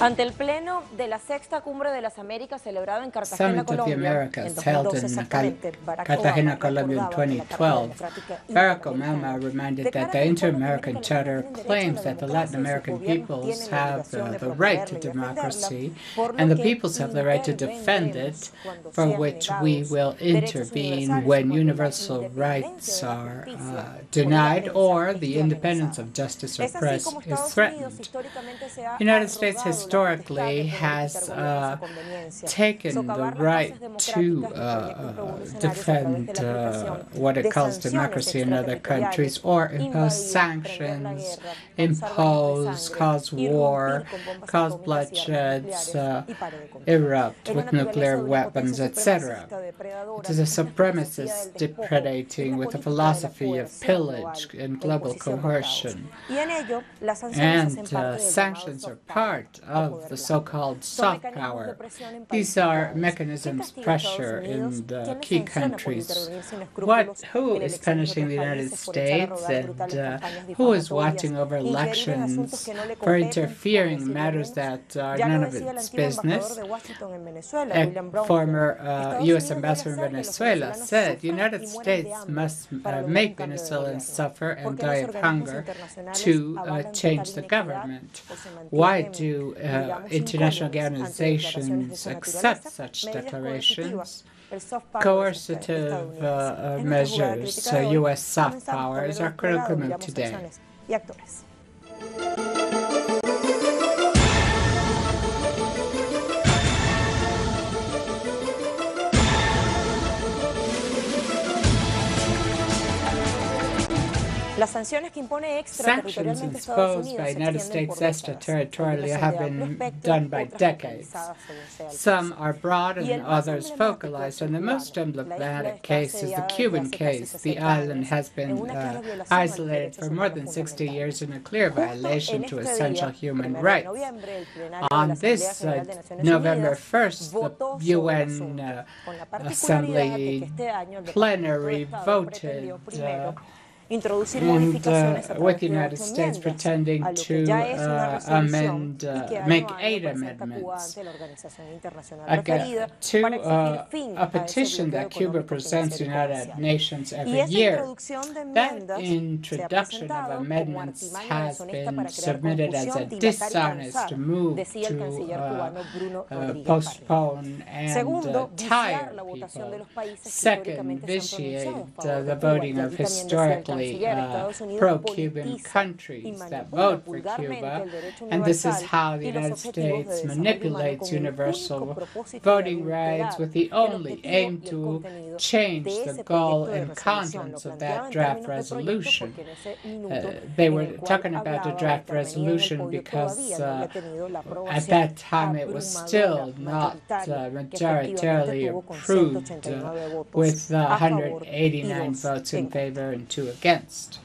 Ante el Pleno de la Sexta Cumbre de las Américas celebrado en Cartagena, Summit of the Colombia, en Americas held 2012 in exactamente, Barack Cartagena, Obama Colombia in recordaba que la Carta 2012, Democrática Barack Interamericana Obama reminded that declara the que los pueblos de Inter-American América Latina Charter tienen derecho a claims la that the democracia Latin y sus American gobiernos peoples tienen la have obligación de the right to promoverla y defenderla, democracy, por and lo the que peoples have the right to defend it, intervendremos cuando for sean which we negados will derechos intervene universales when cuando la universal independencia rights de la are justicia o la denied defensa or the esté independence amenazada. of justice or Es así press como is Estados Unidos threatened. históricamente se ha The United States arrogado la potestad de historically poder quitar has gobiernos a conveniencia, taken the socavar las right bases to democráticas y proyectos revolucionarios a través de defend la aplicación what it de calls sanciones democracy in other countries, extraterritoriales, or impose invadir, prender la sanctions, guerra, causar baños de impose, sangre, cause war, irrumpir con bombas cause atómicas y armas bloodsheds, nucleares y pare de contar. erupt Es la with naturaleza nuclear de una potencia weapons, etc. supremacista It depredadora, is a es la filosofía del supremacist despojo, es depredating la with a política de la philosophy of coerción pillage global, and la global imposición del caos. coercion. Y en ello, las sanciones hacen And parte del llamado sanctions are soft power part o of poder the blando. so-called Son soft mecanismos de power. presión en These países are claves. ¿Quién mechanisms castiga a Estados pressure Unidos? in the ¿Quién le key sanciona por countries. intervenir sin escrúpulos Who en is elecciones de punishing otros the United países, por echar a States, rodar and brutales campañas who is difamatorias, watching over ingerir en asuntos elections que no le for competen, por interfering in decirlo matters menos? that are Ya lo none of decía el its antiguo embajador business? de Washington en Venezuela, A William Brownsville. former Estados U.S. Unidos debe ambassador in hacer que los Venezuela venezolanos said the sufran United y mueran de States hambre must para lograr un make cambio de Venezuelans gobierno. suffer and Porque die los of organismos hunger internacionales to avalan change total the inequidad government. o se Why mantienen, do digamos, international incólumes ante declaraciones de organizations esa accept naturaleza. such Medidas declarations? coercitivas. El soft power Coercitive estadounidense. Es nuestra jugada measures, crítica de hoy. U.S. soft Comenzamos por ver powers, lo are critical desplegado, move miramos today. acciones y actores. Las sanciones que impone Sanctions extraterritorialmente Estados imposed by Unidos se United extienden por States décadas. extraterritorially Algunas son have de amplio been espectro, done by otras decades. focalizadas según sea el Some caso. are broad Y and el más others emblemático es focalized, el and the most cubano. La isla emblematic está case is the asediada desde Cuban hace casi case. The 60 island años has en been una clara violación a los isolated derechos for more humanos than 60 years fundamentales. in a clear Justo violation en to este essential día, human 1 de rights. noviembre, el plenario de la On Asamblea this General de Naciones November Unidas 1st, votó the sobre el UN asunto, con la particularidad de que Assembly este año el Departamento de plenary Estado voted pretendió primero introducir and modificaciones a with través the de United 8 States enmiendas pretending a lo que to ya es una resolución amend, y que make año a 8 año presenta Cuba amendments ante la organización internacional referida to para exigir fin a a ese petition bloqueo that Cuba económico, presents to financiero y United comercial. Nations Y every esa year. introducción de That enmiendas se ha introduction of presentado como amendments artimaña has deshonesta been para crear submitted as a confusión, dilatar y dishonest cansar, move decía el to canciller cubano Bruno Rodríguez Parrilla. postpone and Segundo, viciar tire la votación de people. los países que Second, históricamente se han vitiate pronunciado a favor the de Cuba. voting Y of allí también decía el historically canciller, Estados Unidos pro-Cuban politiza y countries that manipula vote for vulgarmente Cuba, el derecho and this is universal how the y los United objetivos de States desarrollo humano manipulates con el único universal propósito de voting rights adulterar with the el only objetivo aim y el to contenido change de the ese goal proyecto de and resolución. Lo contents of planteaba that en draft términos de proyecto resolution. porque en ese minuto They en were el cual talking about the hablaba o draft intervenía en el resolution podio because todavía no había tenido la at aprobación that time it was abrumadora, still not mayoritaria, que efectivamente majoritarily tuvo con approved 189 votos with a favor y 189 2 votes in en contra. favor and 2 against.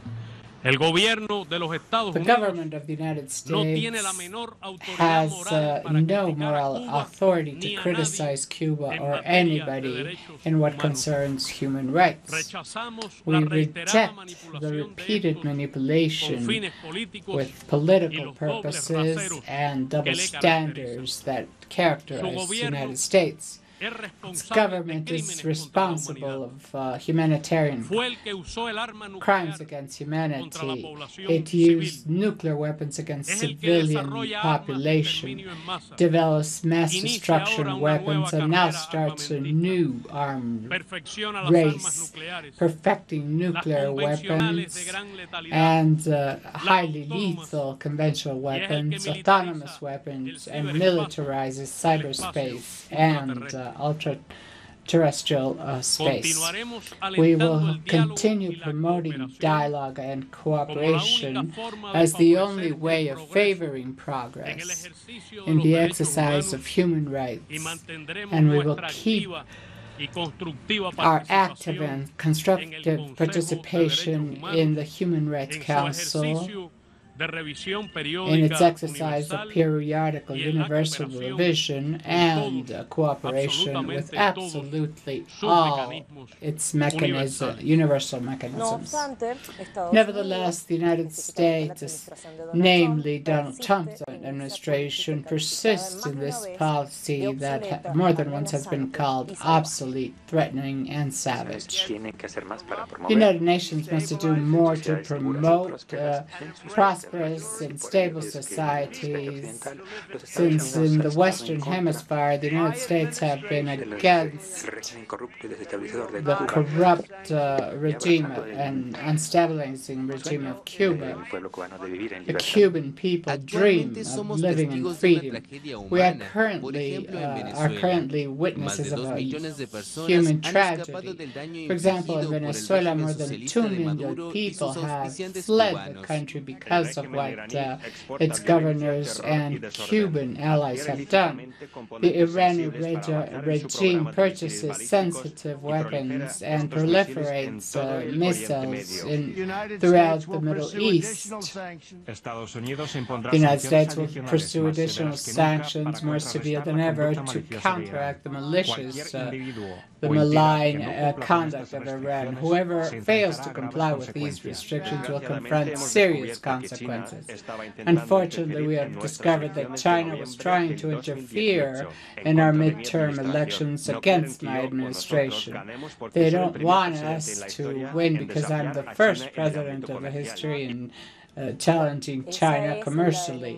El gobierno de los Estados The Unidos government of the United no States tiene la menor autoridad has moral para no criticar a moral Cuba authority ni to a criticize nadie Cuba en or materia de anybody derechos in what humanos. concerns human rights. Rechazamos We la reiterada reject the manipulación de repeated estos con manipulation fines políticos with y political los dobles purposes raseros and que double le caracterizan. standards that Su characterize the gobierno United States. es Its responsable de government is crímenes contra la responsible humanidad. of humanitarian Fue el que usó el arma crimes nuclear against contra la humanity. población It civil. used nuclear weapons against Es el que civilian desarrolla armas de population, exterminio en masa. develops mass Inicia destruction ahora una weapons, nueva and now carrera starts a armamentista. new armed Perfecciona las armas race, nucleares, perfecting las nuclear convencionales de weapons gran letalidad, and highly autónomas, lethal conventional y es el que weapons, militariza autonomous el weapons, and ciberespacio, militarizes el espacio cyberspace and ultraterrestre. ultra-terrestrial space. Continuaremos We alentando will el diálogo continue y la promoting cooperación dialogue and como la única cooperation forma de as the favorecer only way el of progreso favoring en el progress ejercicio de in los the derechos exercise of humanos human y rights, mantendremos and we will nuestra keep activa y constructiva our active participación and constructive Consejo de participation Derechos Humanos in the Human Rights en su Council ejercicio de revisión in its periódica exercise of universal periodical y en la universal cooperación revision con and todos, cooperation with absolutamente todos absolutely sus all mecanismos its universales. universal No mechanisms. obstante, Estados Nevertheless, the United específicamente la States, administración de Donald namely Trump, Donald Trump's persiste en esa administration, política calificada persists más in de una this vez policy de that obsoleta, more than once has been amenazante called y salvaje. obsolete, threatening, and savage. Tienen que hacer más para The promover United Nations must do more to sociedades seguras y promote prósperas en sus prosperous territorios, y and por ello stable es que en el societies, occidental los Estados since Unidos in ha the estado Western en contra Hemisphere, the United States have been del against régimen corrupto y desestabilizador de the Cuba corrupt y regime abrazando and unstabilizing regime sueño of Cuba. del pueblo cubano de vivir en The libertad. Cuban people dream Actualmente of somos living in testigos de una freedom. tragedia We are humana. Por currently ejemplo, en are Venezuela, currently más witnesses de of 2 a millones de personas human han escapado tragedy. del daño For example, in infligido por el Venezuela, régimen more than 2 socialista de million Maduro y people sus have auspiciantes fled the cubanos. country because of what its governors and Cuban allies have done. The Iranian regime purchases sensitive weapons and proliferates missiles throughout the Middle East. The United States will pursue additional sanctions more severe than ever to counteract the malicious, the malign conduct of Iran. Whoever fails to comply with these restrictions will confront serious consequences. Unfortunately, we have discovered that China was trying to interfere in our midterm elections against my administration. They don't want us to win because I'm the first president of the history in challenging China commercially.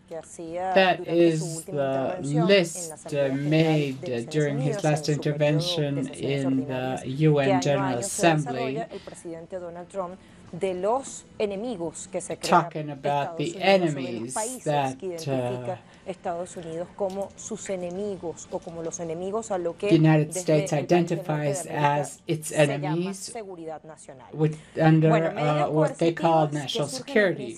That is the list made during his last intervention in the UN General Assembly, talking about the enemies that the United States identifies as its enemies under what they call national security.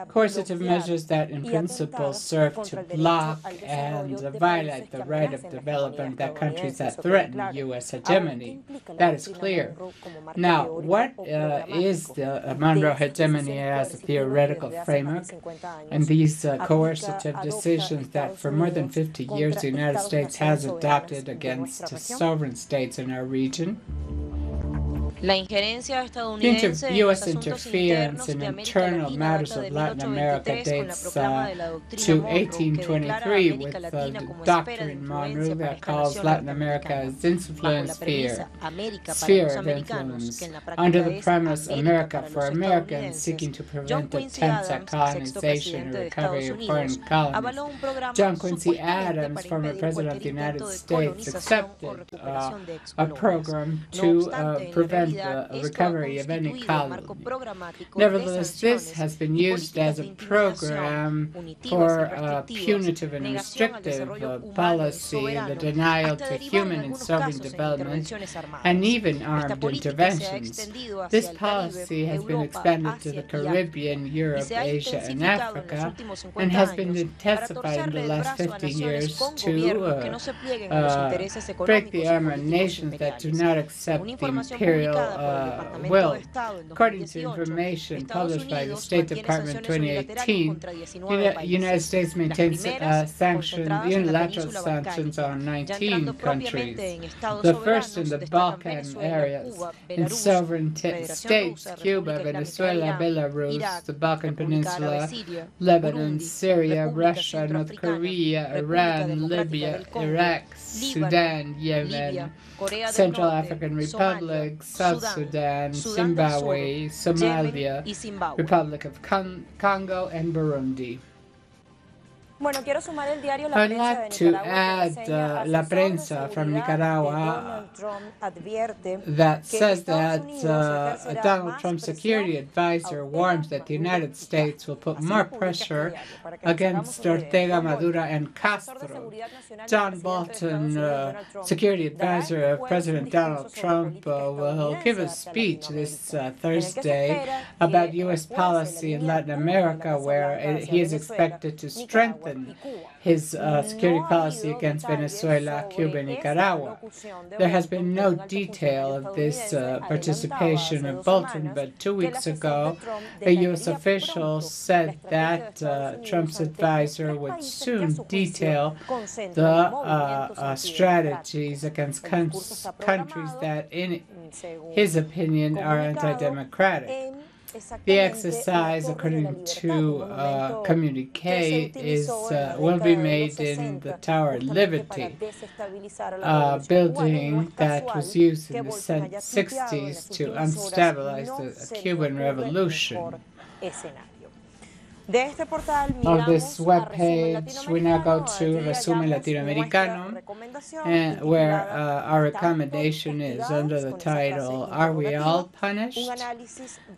Coercive measures that in principle serve to block and violate the right of development that countries that threaten U.S. hegemony. That is clear. Now, what is the Monroe hegemony as a theoretical framework? And these coercive decisions that for more than 50 years the United States has adopted against sovereign states in our region. La injerencia estadounidense U.S. interference in internal matters of Latin America dates to 1823 with the doctrine Monroe that calls Latin America as influence sphere of influence, under the premise America for Americans, seeking to prevent attempts at colonization and recovery of foreign colonies. John Quincy Adams, former President of the United States, accepted a program to prevent the recovery of any colony. Nevertheless, this has been used as a program for punitive and restrictive policy, the denial to human and sovereign development, and even armed interventions. This policy has been expanded to the Caribbean, Europe, Asia, and Africa, and has been intensified in the last 50 years to break the arm of nations that do not accept the imperial will. According to information published by the State Department in 2018, the United States maintains unilateral sanctions on 19 countries, the first in the Balkan areas. In sovereign states, Cuba, Venezuela, Belarus, the Balkan Peninsula, Lebanon, Syria, Russia, North Korea, Iran, Libya, Iraq, Sudan, Yemen, Central African Republic, South Sudan, Zimbabwe, Somalia, Republic of Congo, and Burundi. I'd like to add La Prensa from Nicaragua that says that Donald Trump's security advisor warns that the United States will put more pressure against Ortega, Maduro, and Castro. John Bolton, security advisor of President Donald Trump, will give a speech this Thursday about U.S. policy in Latin America, where he is expected to strengthen strengthen his security policy against Venezuela, Cuba, and Nicaragua. There has been no detail of this participation of Bolton, but 2 weeks ago, a U.S. official said that Trump's advisor would soon detail the strategies against countries that, in his opinion, are anti-democratic. The exercise, according to communique, will be made in the Tower Liberty, a building that was used in the 60s to unstabilize the Cuban Revolution. Of this webpage, we now go to Resumen Latinoamericano, where our recommendation is under the title, Are We All Punished?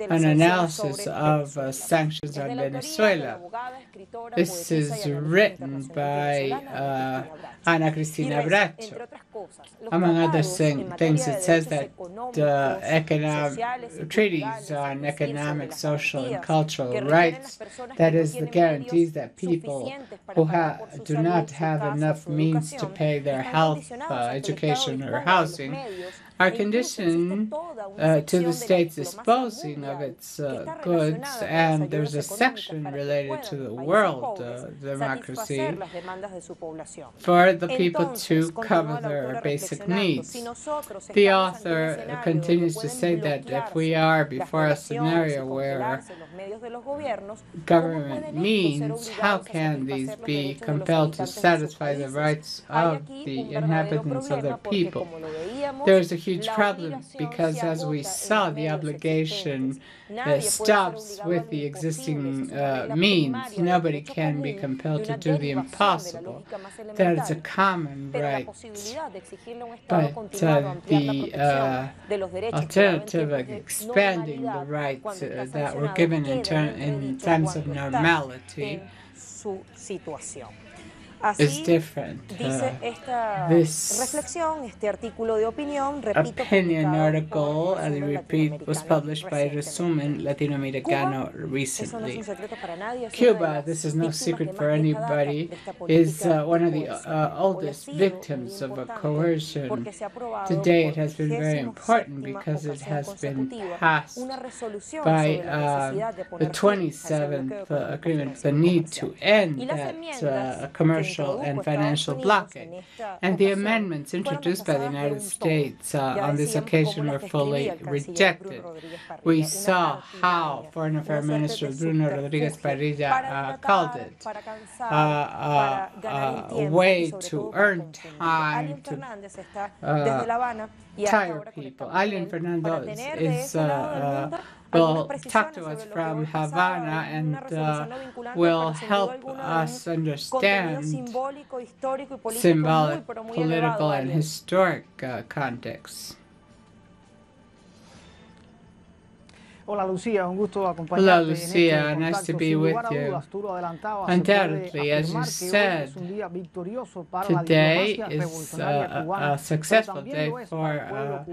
An analysis of sanctions on Venezuela. This is written by Ana Cristina Bracho. Among other things, it says that treaties on economic, social, and cultural rights, that is, the guarantees that people who do not have enough means to pay their health, education, or housing, are conditioned to the state's disposing of its goods, and there's a section related to the world democracy for the people to cover their basic needs. The author continues to say that if we are before a scenario where government means, how can these be compelled to satisfy the rights of the inhabitants of their people? There is a huge problem because, as we saw, the obligation stops with the existing means. Nobody can be compelled to do the impossible. That is a common right. But the alternative of expanding the rights that were given in times of normality is different. This opinion article, I repeat, was published by Resumen Latinoamericano recently. Cuba, this is no secret for anybody, is one of the oldest victims of a coercion. Today it has been very important because it has been passed by the 27th agreement, the need to end that commercial and financial blockade. And the amendments introduced by the United States on this occasion were fully rejected. We saw how Foreign Affairs Minister Bruno Rodriguez Parrilla called it a way to earn time to tire people. Aileen Fernando will talk to us from Havana and will help us understand symbolic, political, and historic context. Hola Lucia, un gusto acompañarte. Hello Lucia, nice to be with you. Undoubtedly, as you said, today is a successful day for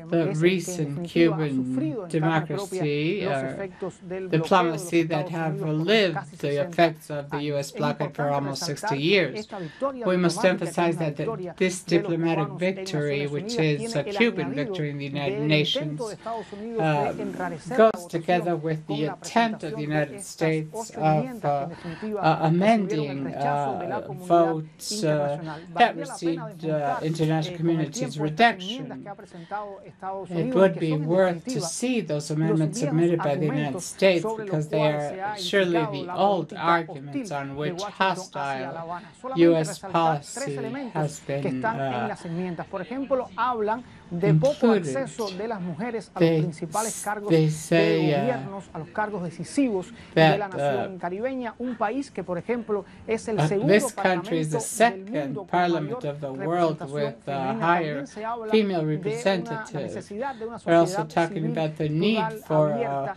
the recent Cuban democracy, diplomacy that have lived the effects of the U.S. blockade for almost 60 years. We must emphasize that this diplomatic victory, which is a Cuban victory in the United Nations, goes together with the attempt of the United States of amending votes that received international community's rejection. It would be worth to see those amendments submitted by the United States because they are surely the old arguments on which hostile U.S. policy has been included. They say this country is the second parliament of the world with a higher female representative. We're also talking about the need for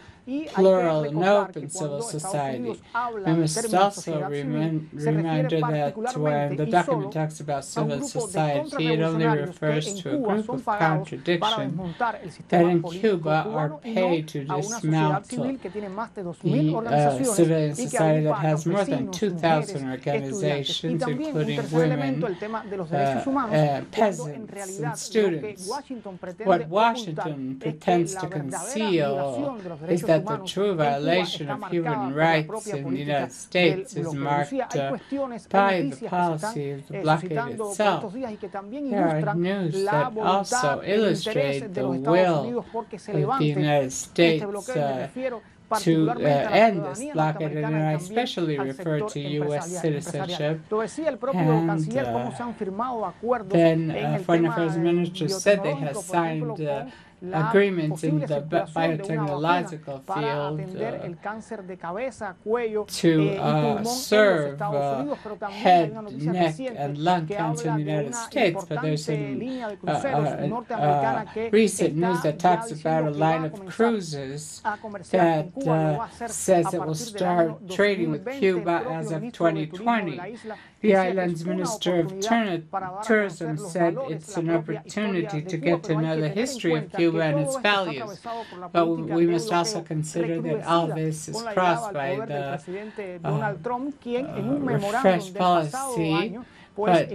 plural and open civil society. We must also reminder that when the document talks about civil society, it only refers to a group of contradictions that in Cuba are paid to dismantle the civilian society that has more than 2,000 organizations, including women, peasants, and students. What Washington pretends to conceal is that the true violation of human rights in the United States is marked by the policy of the blockade itself. There are news that also illustrate the will of the United States to end this blockade, and I especially refer to U.S. citizenship. And then Foreign Affairs Minister said they have signed agreements in the biotechnological field to serve head, neck, and lung cancer in the United States. But there's some recent news that talks about a line of cruises that says it will start trading with Cuba as of 2020. The island's Minister of Tourism said it's an opportunity to get to know the history of Cuba and its values. But we must also consider that all this is crossed by the refreshed policy. But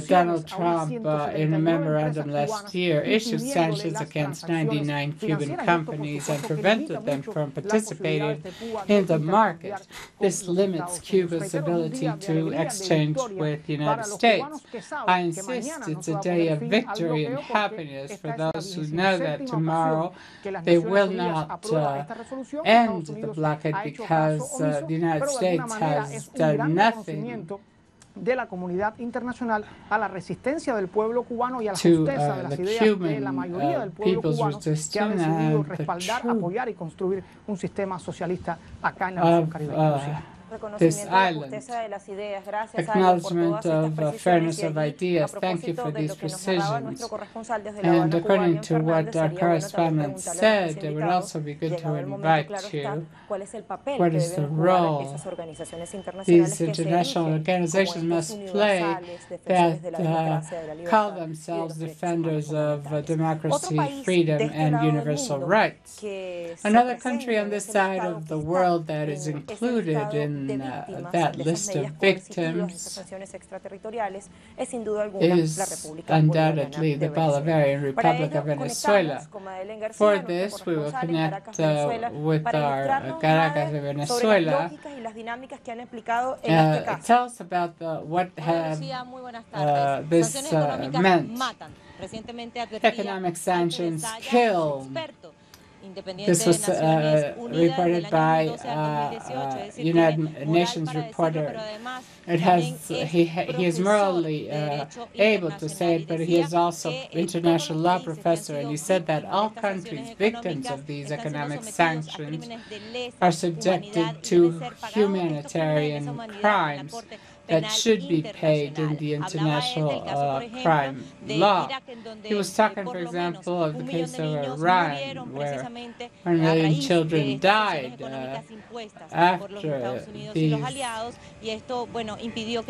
Donald Trump, in a memorandum last year, issued sanctions against 99 Cuban companies and prevented them from participating in the market. This limits Cuba's ability to exchange with the United States. I insist it's a day of victory and happiness for those who know that tomorrow they will not end the blockade because the United States has done nothing de la comunidad internacional a la resistencia del pueblo cubano y a la justeza de las ideas de la mayoría del pueblo cubano que ha decidido respaldar, apoyar y construir un sistema socialista acá en la región caribeña. This island, acknowledgement of fairness of ideas. Thank you for these precisions. And according to what our correspondent said, it would also be good to invite you. What is the role these international organizations must play that call themselves defenders of democracy, freedom, and universal rights? Another country on this side of the world that is included in that list of victims is undoubtedly the Bolivarian Republic of Venezuela. For this, we will connect with our Caracas de Venezuela. Tell us about what have this meant. Economic sanctions kill. This was reported by United Nations reporter. He is morally able to say it, but he is also international law professor, and he said that all countries victims of these economic sanctions are subjected to humanitarian crimes that should be paid in the international crime law. He was talking, for example, of the case of Iran, where 1 million children died after these.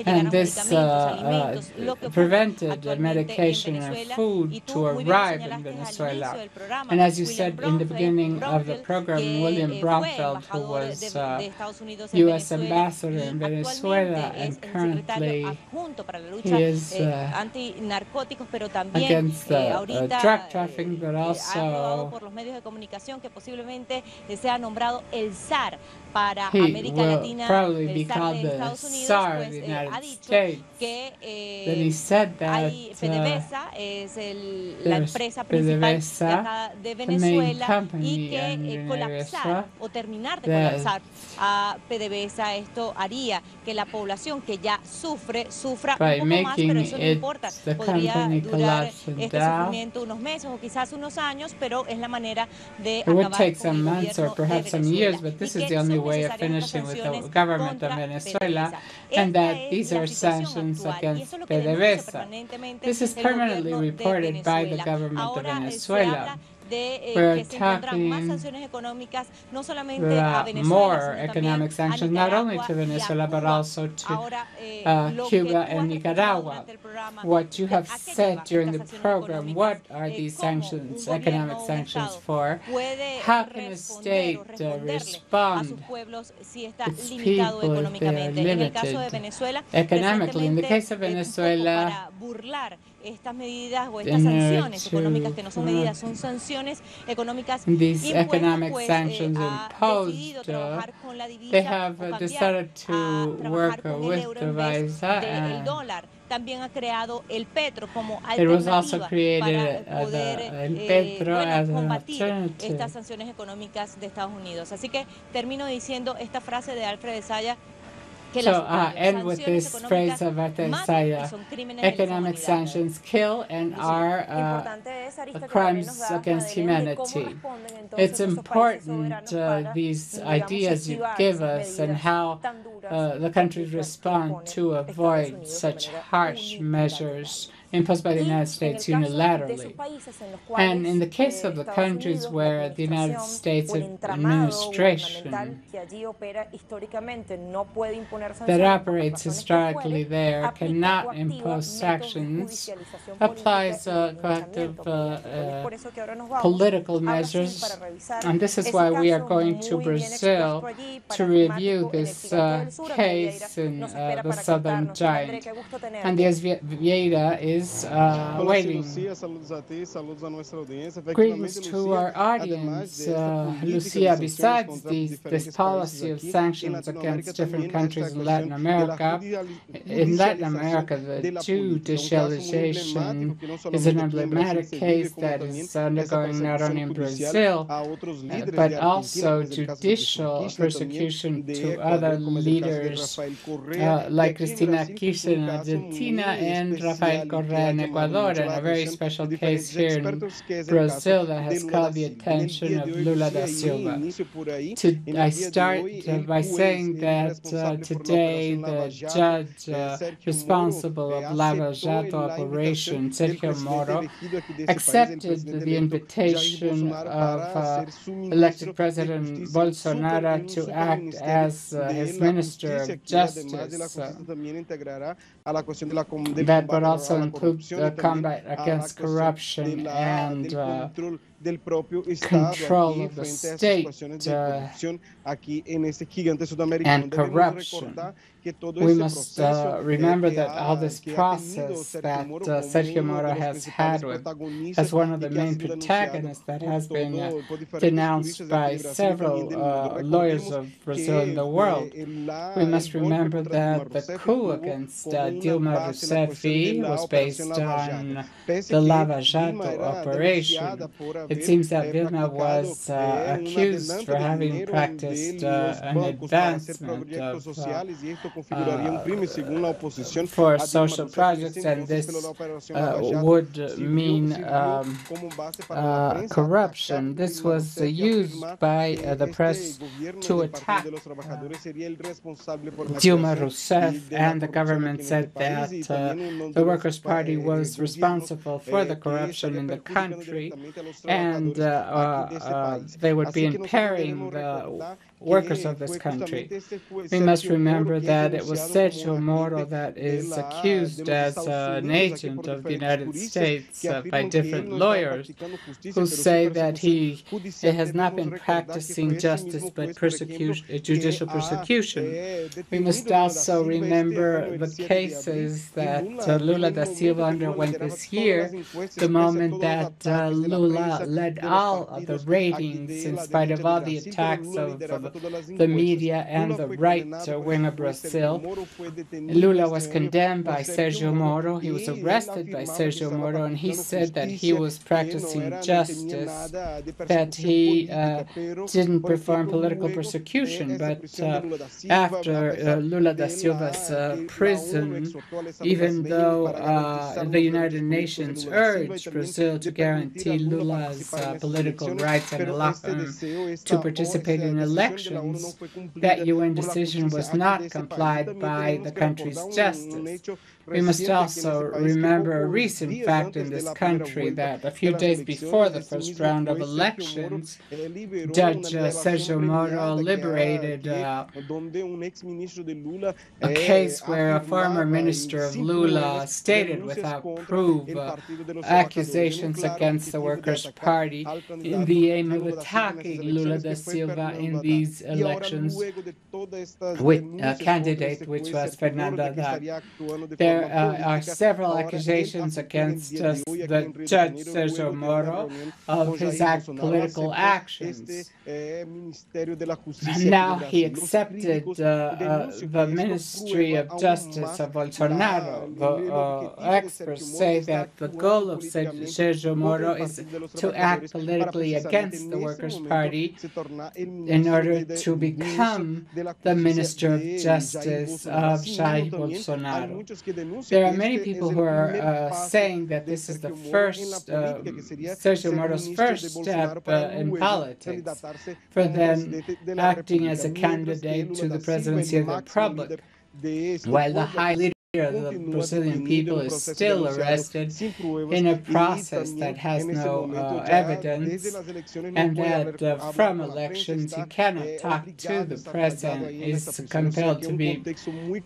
And this prevented medication and food to arrive in Venezuela. And as you said in the beginning of the program, William Bromfeld, who was U.S. ambassador in Venezuela and currently he is against drug trafficking, but also he will probably be called the Tsar of the United States. Then he said that PDVSA, the main company in Venezuela, by making it the company collapse and die. It would take some months or perhaps some years, but this is the only way of finishing with the government of Venezuela, and that these are sanctions against PDVSA. This is permanently reported by the government of Venezuela. we're talking about more economic sanctions, not only to Venezuela, but also to Cuba and Nicaragua. What you have said during the program, what are these sanctions, economic sanctions for? How can a state respond its people if they are limited economically? In the case of Venezuela, these economic sanctions imposed, they have decided to work with the Visa, and it was also created el Petro as an alternative. Estas sanciones económicas de Estados Unidos. Así que termino diciendo esta frase de Alfred Saya. So end with this phrase of Saya: economic sanctions kill and are crimes against humanity. It's important these ideas you give us and how the countries respond to avoid such harsh measures imposed by the United States unilaterally. And in the case of the countries where the United States administration that operates historically there cannot impose sanctions, applies collective political measures. And this is why we are going to Brazil to review this case in the Southern Giant. And Diaz Vieira is waiting. Greetings to our audience. Lucia, besides this policy of sanctions against different countries in Latin America, the judicialization is an emblematic case that is undergoing not only in Brazil, but also judicial persecution to other leaders like Cristina Kirchner in Argentina and Rafael Correa in Ecuador, and a very special case here in Brazil that has caught the attention of Lula da Silva. I start by saying that today the judge responsible of Lava Jato operation, Sergio Moro, accepted the invitation of elected President Bolsonaro to act as his Minister of Justice. That would also include combat against corruption and control of the state and corruption. We must remember that all this process that Sergio Moro has had as one of the main protagonists that has been denounced by several lawyers of Brazil and the world. We must remember that the coup against Dilma Rousseff was based on the Lava Jato operation. It seems that Dilma was accused for having practiced an advancement for social projects, and this would mean corruption. This was used by the press to attack Dilma Rousseff, and the government said that the Workers' Party was responsible for the corruption in the country, and they would be impairing the workers of this country. We must remember that it was Sergio Moro that is accused as an agent of the United States by different lawyers who say that he has not been practicing justice but judicial persecution. We must also remember the cases that Lula da Silva underwent this year, the moment that Lula led all of the ratings in spite of all the attacks of the media and the right wing of Brazil. Lula was condemned by Sergio Moro. He was arrested by Sergio Moro, and he said that he was practicing justice, that he didn't perform political persecution. But after Lula da Silva's prison, even though the United Nations urged Brazil to guarantee Lula's Lula's political rights and allow him to participate in elections, that UN decision was not complied by the country's justice. We must also remember a recent fact in this country that a few days before the first round of elections, Judge Sergio Moro liberated a case where a former minister of Lula stated without proof accusations against the Workers' Party in the aim of attacking Lula da Silva in these elections with a candidate which was Fernando Haddad. There are several accusations against the Judge Sergio Moro of his political actions. Now he accepted the Ministry of Justice of Bolsonaro. The experts say that the goal of Sergio Moro is to act politically against the Workers' Party in order to become the Minister of Justice of Jair Bolsonaro. There are many people who are saying that this is the first, Sergio Moro's first step in politics, for then acting as a candidate to the presidency of the Republic, while the high leader of the Brazilian people is still arrested in a process that has no evidence, and that from elections he cannot talk to the press and is compelled to be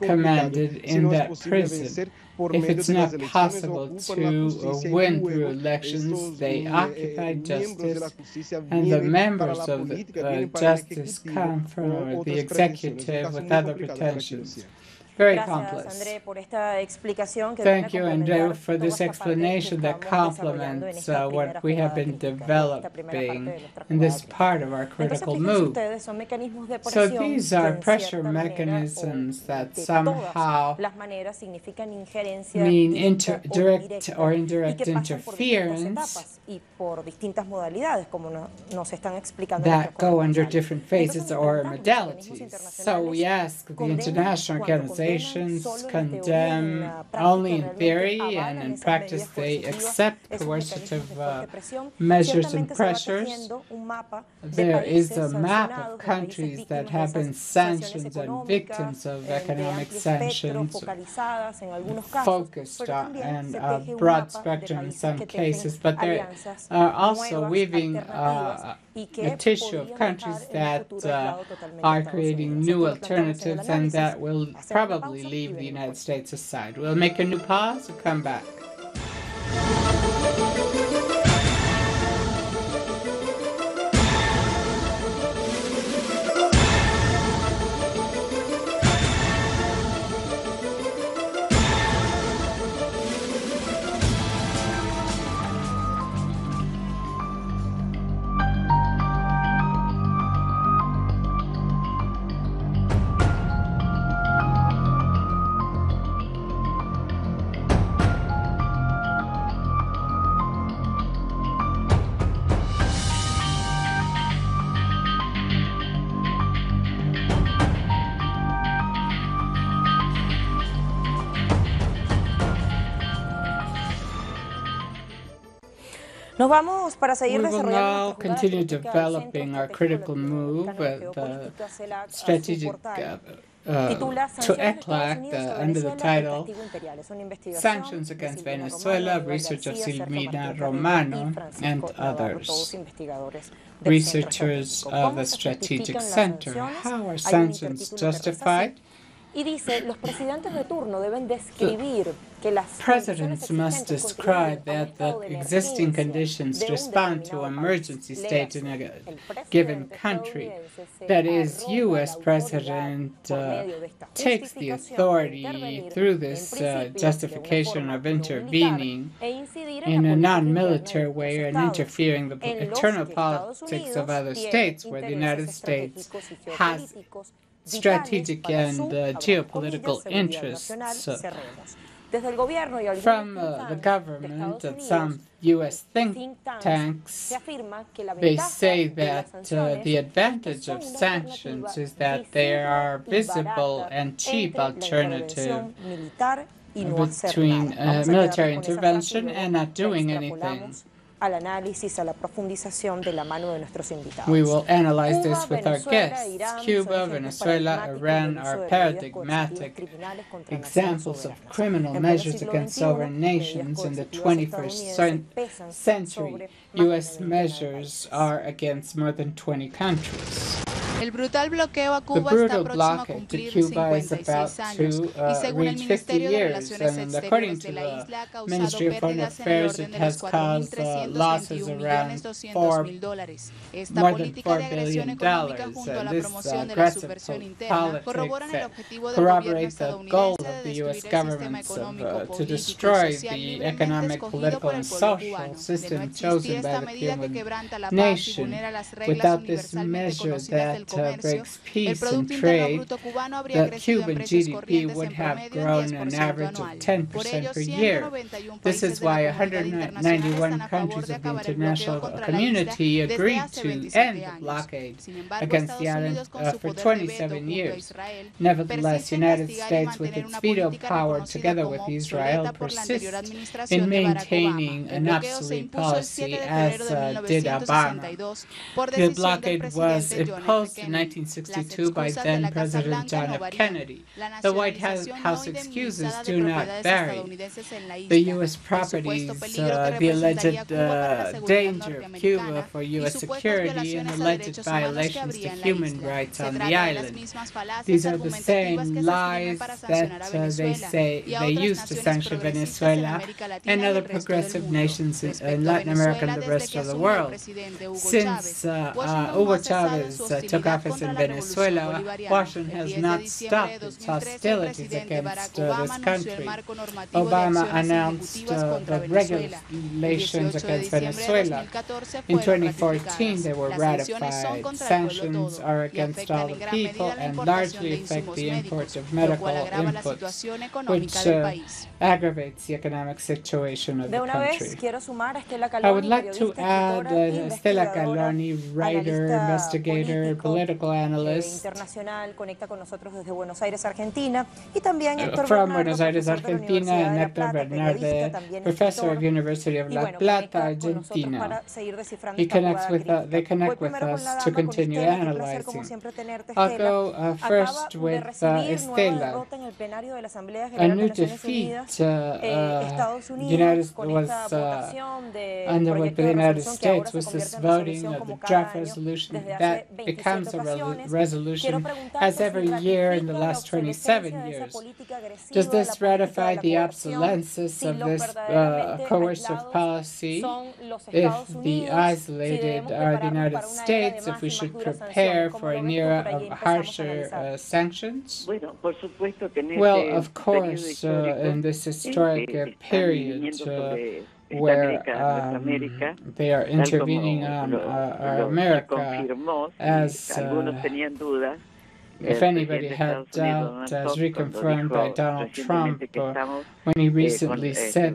commanded in that prison. If it's not possible to win through elections, they occupy justice, and the members of the justice come from the executive with other pretensions. Very complex. Thank you, Andrea, for this explanation that complements what we have been developing in this part of our critical move. So these are pressure mechanisms that somehow mean direct or indirect interference that go under different phases or modalities. So we ask the international organizations condemn only in theory, and in practice they accept coercive measures and pressures. There is a map of countries that have been sanctioned and victims of economic sanctions, focused on and broad spectrum in some cases, but there are also weaving a tissue of countries that are creating new alternatives and that will probably leave the United States aside. We'll make a new pause and come back. Nos vamos para seguir We will now desarrollando continue developing our critical move with the strategic to ECLAC under the title Sanctions Against Venezuela, research of Silvina Romano and others, researchers of the Strategic Center. How are sanctions justified? Y dice, los presidentes de turno deben describir que las presidents must describe that the existing conditions respond to emergency state in a given country. That is, U.S. President takes the authority through this justification of intervening in a non-military way and interfering the internal politics of other states where the United States has strategic and geopolitical interests. From the government and some U.S. think tanks, they say that the advantage of sanctions is that they are visible and cheap alternative between military intervention and not doing anything. al análisis, a la profundización de la mano de nuestros invitados. We will analyze Cuba, this with our Venezuela, guests. Irán Cuba, son ejemplos Venezuela, paradigmáticos Iran del uso are de medidas paradigmatic coercitivas criminales contra naciones examples of soberanas. criminal En pleno measures siglo against XXI, sovereign medidas nations. In the coercitivas 21st estadounidenses pesan century, sobre más de una U.S. veintena de measures países. are against more than 20 countries. El brutal bloqueo a The Cuba está brutal próximo a blockade to cumplir Cuba is about 56 años to y según el reach 50 Ministerio de years, Relaciones and according Exteriores to de la the isla ha causado Ministry of Foreign pérdidas en el Affairs, orden it de los has caused losses 4.321 around millones 200 mil dólares. Esta more than política de $4 agresión billion. económica junto a la This promoción de la aggressive subversión interna politics corroboran el objetivo del gobierno corroborate the goal estadounidense of de the U.S. destruir el sistema government económico, to político y destroy social the libremente economic, escogido political, por el and pueblo social cubano. De no system existir chosen by esta the medida que Cuban quebranta la paz y nation. vulnera las reglas Without this universalmente measure conocidas del that comercio, breaks el peace and Producto Interno trade, Bruto cubano habría the crecido en Cuban precios GDP corrientes would en have promedio en grown an 10% average of anual. Por 10% ello, per year. 191 This países is de la why comunidad internacional 191 están a favor countries de of the acabar el bloqueo international contra la isla community desde agreed hace to 27 end the años. blockade Sin embargo, against the Estados island Unidos, con su for poder de veto 27 junto a years. Israel, Nevertheless, persiste en United castigar y States, with mantener its una veto política power, reconocida together como with Israel, obsoleta por la anterior persists administración in de Barack Obama. maintaining El an bloqueo se obsolete impuso el 7 policy de febrero as de did Obama. 1962 por The decisión del blockade was presidente John F. imposed in Kennedy. Las 1962 by excusas de then la Casa President Blanca John no F. varían. Kennedy. La The White nacionalización House no excuses indemnizada de do not propiedades vary. estadounidenses en la The isla, U.S. el supuesto properties, peligro que the representaría alleged Cuba para la seguridad danger of Cuba norteamericana for y U.S. supuestas security and violaciones a alleged derechos humanos que violations to habría en la human isla. rights Se on the trata de las island. mismas falacias These are the argumentativas same que se escriben lies para sancionar a that they Venezuela say y a they otras used to naciones sanction progresistas en Venezuela América Latina and y other el resto del progressive mundo. nations in Respecto a Latin America Venezuela, and the desde rest que of the asumió el world. presidente Hugo Since Chávez, Washington no Hugo ha cesado en Chavez su took hostilidad office contra in la revolución Venezuela, bolivariana. Washington El has 10 de not diciembre de stopped its 2013, el hostilities presidente Barack against Obama this anunció el country. marco normativo de Obama acciones announced ejecutivas contra the Venezuela. El regulations 18 de against diciembre de Venezuela. 2014 In fueron 2014, they ratificadas. were Las sanciones son ratified. contra el pueblo Sanctions todo are y against afectan all en the gran people medida la and importación largely de affect insumos the import médicos, of lo cual medical agrava la inputs, situación económica which del país. aggravates the economic situation of De the una vez country. quiero sumar a Estela I would Caloni, like to periodista, add escritora, Stella investigadora, Caloni, writer, analista investigator, político, political analyst, internacional, conecta con nosotros desde Buenos Aires, Argentina, y también Héctor from Bernardo, Buenos Aires, profesor de la Argentina, Universidad and de La Héctor Plata, periodista, Bernarde, también professor of escritor, University of y La bueno, Plata, conecta con nosotros Argentina. para seguir descifrando He esta connects jugada with crítica. they Voy connect with primero con la us to dama, con continue Estela, qué placer como analyzing. siempre tenerte, I'll Estela. go Acaba first de with recibir nueva Estela. derrota en el plenario de la Asamblea A General de new Naciones defeat. Unidas, Estados Unidos, United con was esta votación de under with proyecto the de United resolución que ahora States se was convierte this en voting resolución of the como cada draft año resolution desde hace that 27 becomes a ocasiones. Quiero resolution preguntarte as si every year in the ratifica la last obsolescencia 27 de esa years. política agresiva Does de la this política de ratify la the coerción, obsolescence si of los this verdaderamente coercive aislados policy? son los If Estados the Unidos, si isolated debemos are the prepararnos United para una era de States, if más we y más should duras prepare sanciones, for ¿cómo lo an ves tú? era Por allí of empezamos a harsher analizar. sanctions? Bueno, por supuesto que en Well, este of periodo course, histórico in this en historic que están period viniendo sobre esta where América, nuestra América, they are tal intervening como on our se America, confirmó, as si algunos tenían dudas, if el anybody presidente de had Estados Unidos, doubt, Donald as Trump, cuando reconfirmed by dijo Donald Trump recientemente que estamos when he con, recently said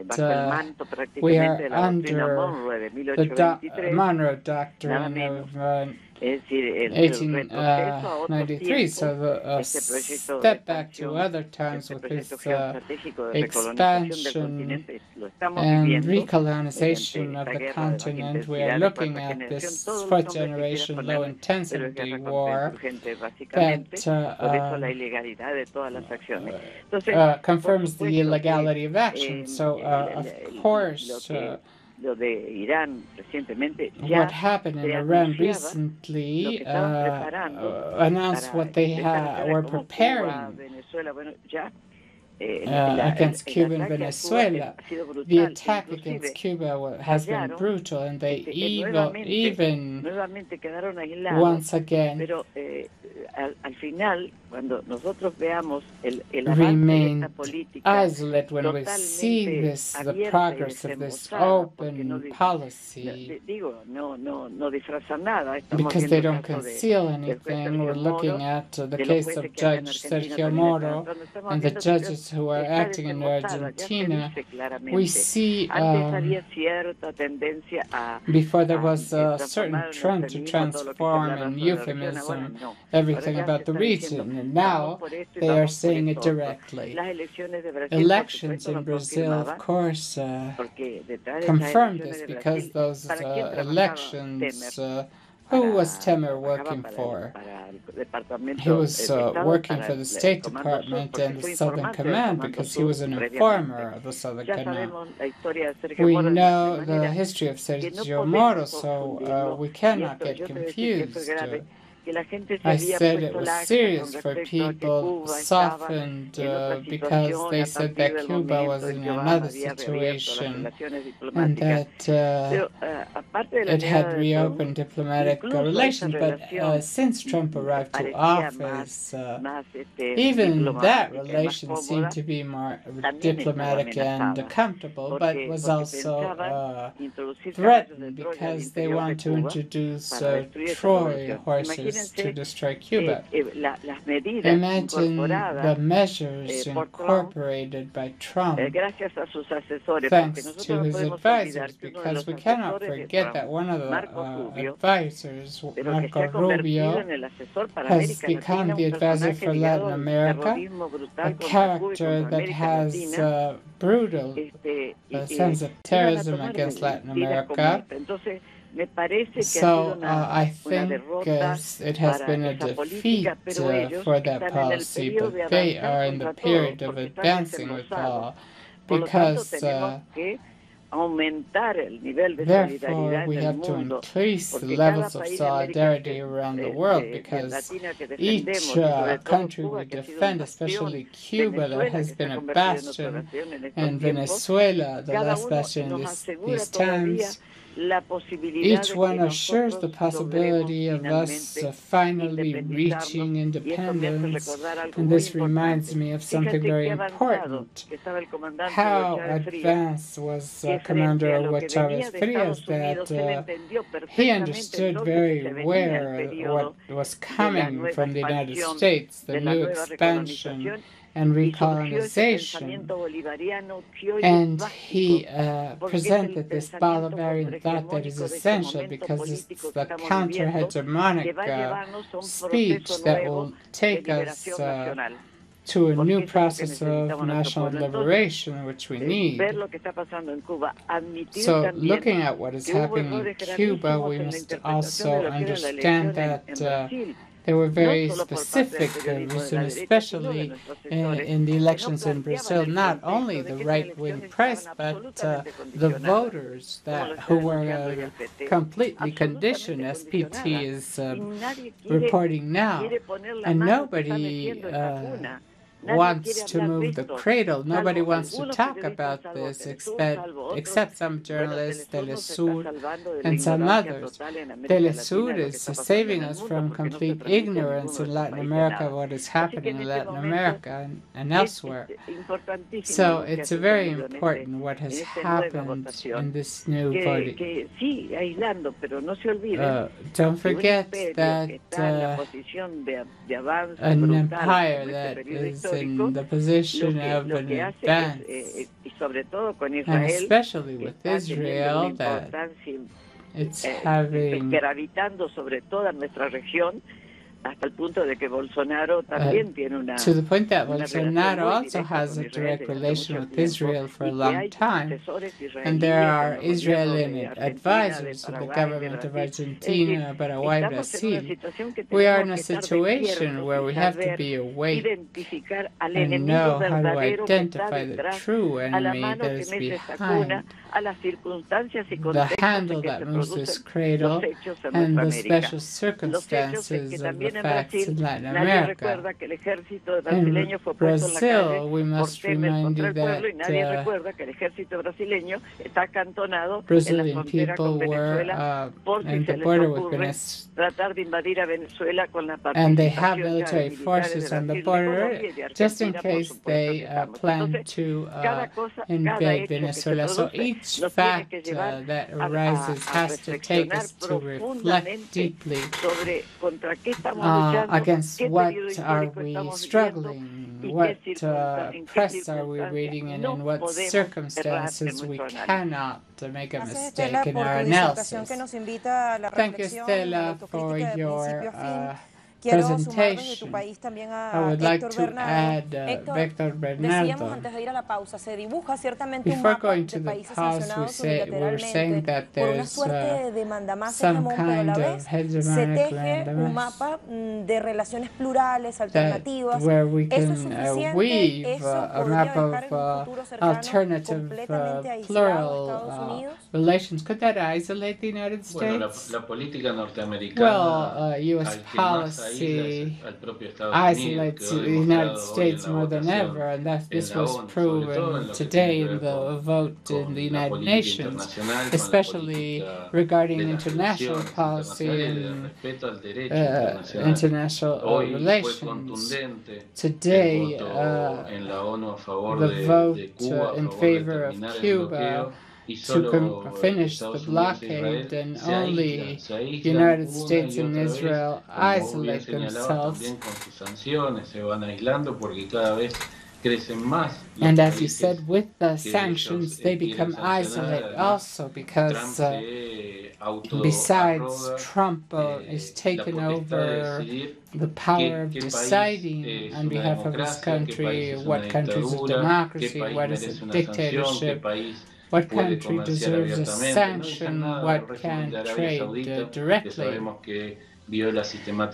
bajo el that manto we prácticamente are de la doctrina under Monroe de the 1823, Monroe nada Doctrine menos. of Es decir, el retroceso a otros 1893, so tiempos, the este proyecto de step back to expansión, other times este with proyecto his geoestratégico de recolonización del expansion continente, lo estamos and viviendo recolonization mediante of esta the guerra de baja continent. We are intensidad de looking cuarta at generación, this todos los fourth nombres que quieras generation low ponerle, pero es intensity guerra contra war insurgentes básicamente, that por eso la ilegalidad de todas las acciones. Entonces, confirms the por supuesto illegality of que action. So, of course, lo de Irán recientemente what ya happened in se Iran anunciaba lo recently que estaban preparando announced para what they empezar a hacer were como Cuba, preparing Venezuela, bueno, ya against Cuba and ataque a Cuba Venezuela. ha sido brutal, The attack inclusive against Cuba has been fallaron, brutal, and they nuevamente quedaron aislados, once again pero al final, cuando nosotros veamos el avance de remained esta política isolate when we see totalmente this, the abierta y progress of this desembosada, porque open policy, no disfrazan nada, estamos because they viendo el don't caso conceal del juez anything. We're Sergio looking Moro, at the de los case jueces of que acá en Judge Argentina Sergio también Moro están, estamos and the viendo que judges who are está acting in desembosada, ya se Argentina. dice claramente. We see Antes había cierta tendencia a before there was a certain transformar en trend to eufemismo todo lo que se transform hablaba in sobre la región, ahora euphemism no. everything Ahora ya about se the está diciendo, region and now they are saying it directly. Elections in Brazil, of course, confirmed this because those elections, who was Temer working for? He was working for the State Department and the Southern Command because he was an informer of the Southern Command. We know the history of Sergio Moro, so we cannot get confused. I said it was serious for people softened because they said that Cuba was in another situation and that it had reopened diplomatic relations. But since Trump arrived to office, even that relation seemed to be more diplomatic and comfortable, but was also threatened because they want to introduce Troy horses to destroy Cuba. Imagine the measures incorporated by Trump thanks to his advisors, because we cannot forget that one of the advisors, Marco Rubio, has become the advisor for Latin America, a character that has brutal sense of terrorism against Latin America. So I think it has been a defeat for that policy, but they are in the period of advancing with law because therefore we have to increase the levels of solidarity around the world, because each country we defend, especially Cuba that has been a bastion, and Venezuela, the last bastion in these times, each one assures the possibility of us finally reaching independence, and this reminds me of something very important. How advanced was Commander Hugo Chavez Frias, that he understood very well what was coming from the United States, the new expansion and recolonization, and he presented this Bolivarian thought that is essential because it's the counter-hegemonic speech that will take us to a new process of national liberation, which we need. So, looking at what is happening in Cuba, we must also understand that there were very specific reasons, especially in the elections in Brazil, not only the right-wing press, but the voters who were completely conditioned, as PT is reporting now. And nobody wants to move the cradle. Nobody wants to talk about this except some journalists, Telesur, and some others. Telesur is saving us from complete ignorance in Latin America, what is happening in Latin America and elsewhere. So it's very important what has happened in this new body. Don't forget that an empire that is in the position of an advance, and especially with Israel, that it's having to the point that Bolsonaro also has a direct relation with Israel for a long time, and there are Israeli advisors in the government of Argentina, Paraguay, Brazil. We are in a situation where we have to be awake and know how to identify the true enemy that is behind the handle that moves this cradle and the special circumstances of the facts in Latin America. In Brazil, we must remind you that Brazilian people were in the border with Venezuela, and they have military forces on the border just in case they plan to invade Venezuela. So each fact that arises has to take us to reflect deeply against what are we struggling, what press are we reading, and in what circumstances we cannot make a mistake in our analysis. Thank you, Stella, for your Quiero sumar desde tu presentation, país también I a would like Héctor to Bernardo. add Decíamos Victor Bernardo. antes de ir a la pausa, se dibuja ciertamente un Before mapa going de to the países pause, sancionados we were saying unilateralmente that por una there's suerte de mandamás some hegemón, pero a la kind vez of se hegemonic teje un landmass mapa de relaciones plurales, that alternativas. where we ¿Eso es can suficiente? weave ¿Eso a podría map dejar of en un futuro cercano alternative completamente aislado a Estados plural Unidos? relations? Could that isolate the United Bueno, States? la política Well, norteamericana U.S. al que más aísla es policy al propio Estados Unidos, isolates quedó the United demostrado hoy en States la more than votación ever, and that en this la was ONU, sobre todo en proven lo que tiene today que in ver the vote in the con la United política Nations, internacional, con la especially política regarding de las international relaciones policy internacionales y del and respeto al derecho internacional. international Hoy fue relations. contundente el Today, voto en la ONU a favor the de vote Cuba, a in favor de favor of terminar el Cuba bloqueo, y to solo finish the Estados Unidos e blockade, Israel and se only se aíslan United una States y and otra vez, Israel como vos bien isolate señalabas themselves. también con sus sanciones, se van aislando porque cada vez crecen más los And as you países said, with the que sanctions, ellos they quieren become sancionar. isolated Además, also Trump because se besides autoarroga Trump is la taken potestad de over decidir the power of qué país deciding es on una behalf of his democracia, qué país country es una what country is a dictadura, qué democracy, país what is merece a una sanción, qué dictatorship, país what puede country comerciar deserves a abiertamente. No dicen sanction, nada del what régimen de can Arabia trade Saudita, que directly. sabemos que viola